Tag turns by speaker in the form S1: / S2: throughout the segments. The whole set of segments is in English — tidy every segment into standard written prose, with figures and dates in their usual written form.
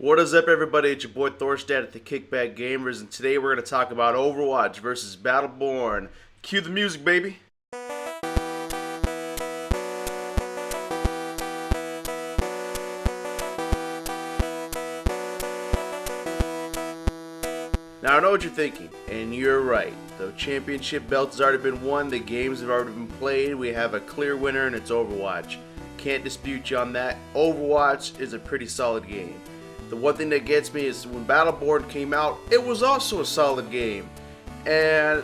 S1: What is up, everybody? It's your boy Thorstad at the Kickback Gamers, and today we're going to talk about Overwatch versus Battleborn. Cue the music, baby. Now, I know what you're thinking, and you're right. The championship belt has already been won, the games have already been played, we have a clear winner, and it's Overwatch. Can't dispute you on that. Overwatch is a pretty solid game. The one thing that gets me is when Battleborn came out, it was also a solid game. And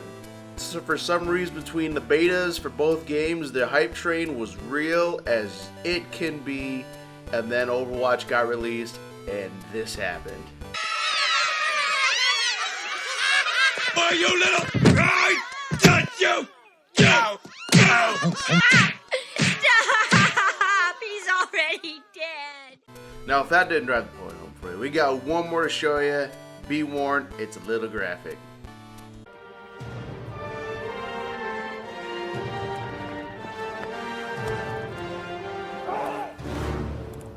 S1: so for some reason, between the betas for both games, the hype train was real as it can be. And then Overwatch got released, and this happened.
S2: Oh, you little... I touch you! Go! Go!
S3: Stop! He's already dead.
S1: Now, if that didn't drive the point home for you, we got one more to show you. Be warned, it's a little graphic.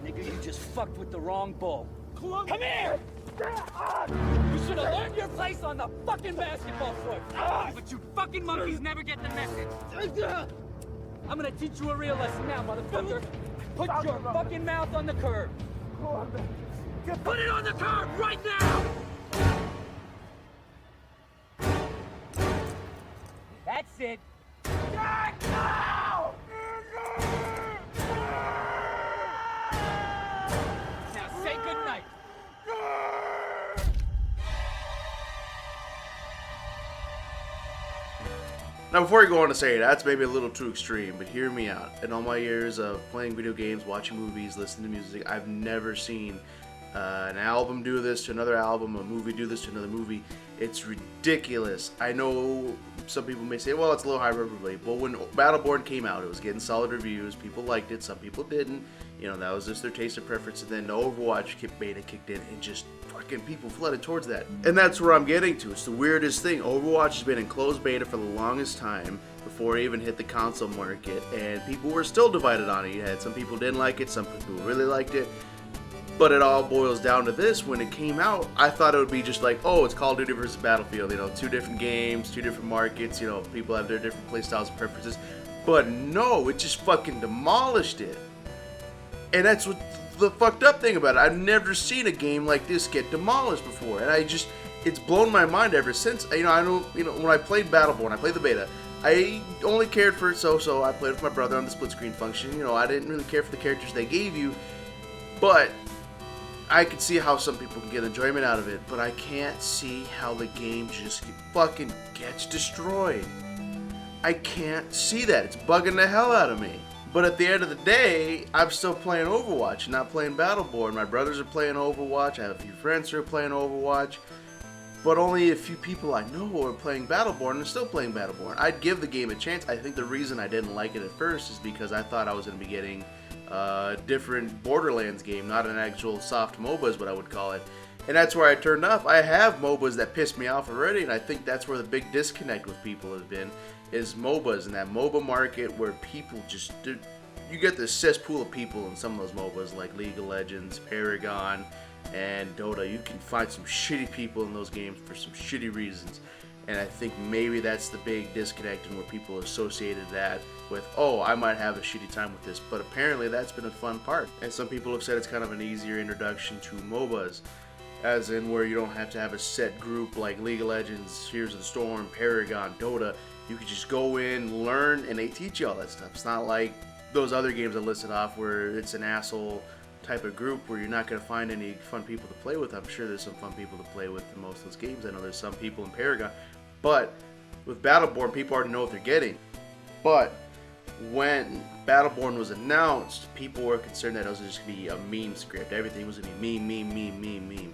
S4: Nigga, you just fucked with the wrong bull. Come here! You should have learned your place on the fucking basketball court. But you fucking monkeys never get the message. I'm gonna teach you a real lesson now, motherfucker. Put your fucking mouth on the curb. Put it on the curb right now! That's it. Now say goodnight.
S1: Now, before you go on to say that's maybe a little too extreme, but hear me out. In all my years of playing video games, watching movies, listening to music, I've never seen an album do this to another album, a movie do this to another movie. It's ridiculous. I know some people may say, well, it's a little hyperbole, but when Battleborn came out, it was getting solid reviews. People liked it, some people didn't. You know, that was just their taste of preference. And then the Overwatch beta kicked in, and just fucking people flooded towards that. And that's where I'm getting to. It's the weirdest thing. Overwatch has been in closed beta for the longest time before it even hit the console market, and people were still divided on it. You had some people didn't like it, some people really liked it. But it all boils down to this. When it came out, I thought it would be just like, oh, it's Call of Duty versus Battlefield. You know, two different games, two different markets. You know, people have their different playstyles and preferences. But no, it just fucking demolished it. And that's what the fucked up thing about it. I've never seen a game like this get demolished before. And it's blown my mind ever since. You know, when I played Battleborn, I played the beta. I only cared for it so. I played with my brother on the split screen function. You know, I didn't really care for the characters they gave you. But I could see how some people can get enjoyment out of it, but I can't see how the game just fucking gets destroyed. I can't see that. It's bugging the hell out of me. But at the end of the day, I'm still playing Overwatch, not playing Battleborn. My brothers are playing Overwatch. I have a few friends who are playing Overwatch. But only a few people I know are playing Battleborn and still playing Battleborn. I'd give the game a chance. I think the reason I didn't like it at first is because I thought I was going to be getting a different Borderlands game, not an actual soft MOBA is what I would call it. And that's where I turned off. I have MOBAs that piss me off already, and I think that's where the big disconnect with people has been, is MOBAs and that MOBA market where people just do. You get this cesspool of people in some of those MOBAs like League of Legends, Paragon, and Dota. You can find some shitty people in those games for some shitty reasons. And I think maybe that's the big disconnect and where people associated that with, oh, I might have a shitty time with this. But apparently that's been a fun part. And some people have said it's kind of an easier introduction to MOBAs. As in where you don't have to have a set group like League of Legends, Heroes of the Storm, Paragon, Dota. You can just go in, learn, and they teach you all that stuff. It's not like those other games I listed off where it's an asshole type of group where you're not going to find any fun people to play with. I'm sure there's some fun people to play with in most of those games. I know there's some people in Paragon. But with Battleborn, people already know what they're getting. But when Battleborn was announced, people were concerned that it was just going to be a meme script. Everything was going to be meme.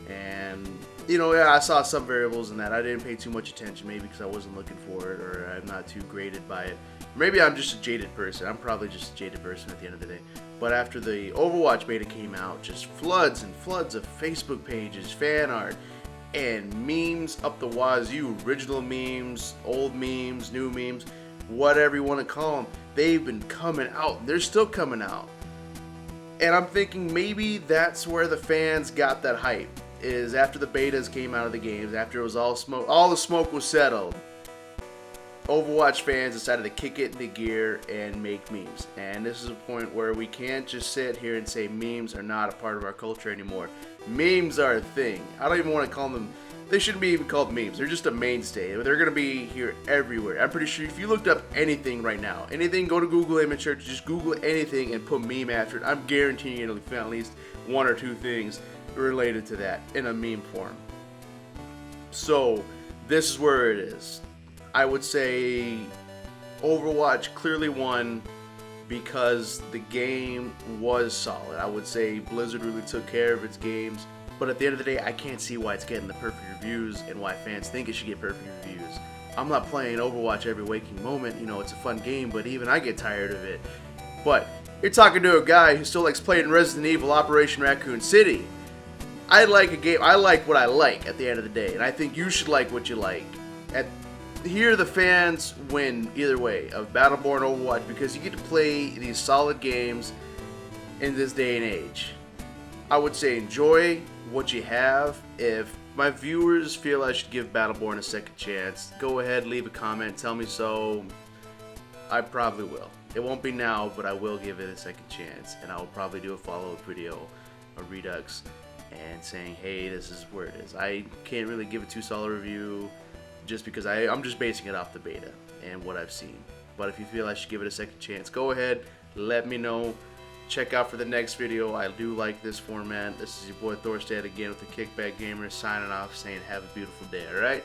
S1: And, you know, yeah, I saw some variables in that. I didn't pay too much attention, maybe because I wasn't looking for it or I'm not too graded by it. Maybe I'm just a jaded person. I'm probably just a jaded person at the end of the day. But after the Overwatch beta came out, just floods and floods of Facebook pages, fan art, and memes up the wazoo. Original memes, old memes, new memes, whatever you want to call them. They've been coming out. They're still coming out. And I'm thinking maybe that's where the fans got that hype, is after the betas came out of the games, after it was all the smoke was settled, Overwatch fans decided to kick it into gear and make memes. And this is a point where we can't just sit here and say memes are not a part of our culture anymore. Memes are a thing. I don't even want to call them, they shouldn't be even called memes. They're just a mainstay. They're going to be here everywhere. I'm pretty sure if you looked up anything right now, anything, go to Google image search, just Google anything and put meme after it. I'm guaranteeing you'll find at least one or two things related to that in a meme form. So, this is where it is. I would say Overwatch clearly won because the game was solid. I would say Blizzard really took care of its games. But at the end of the day, I can't see why it's getting the perfect reviews and why fans think it should get perfect reviews. I'm not playing Overwatch every waking moment. You know, it's a fun game, but even I get tired of it. But you're talking to a guy who still likes playing Resident Evil Operation Raccoon City. I like a game. I like what I like at the end of the day, and I think you should like what you like. Here, the fans win either way of Battleborn Overwatch because you get to play these solid games in this day and age. I would say enjoy what you have. If my viewers feel I should give Battleborn a second chance, go ahead, leave a comment, tell me so. I probably will. It won't be now, but I will give it a second chance, and I will probably do a follow-up video, a redux, and saying, hey, this is where it is. I can't really give a too solid review just because I'm just basing it off the beta and what I've seen. But if you feel I should give it a second chance, go ahead, let me know. Check out for the next video. I do like this format. This is your boy Thorstad again with the Kickback Gamer signing off, saying have a beautiful day, alright?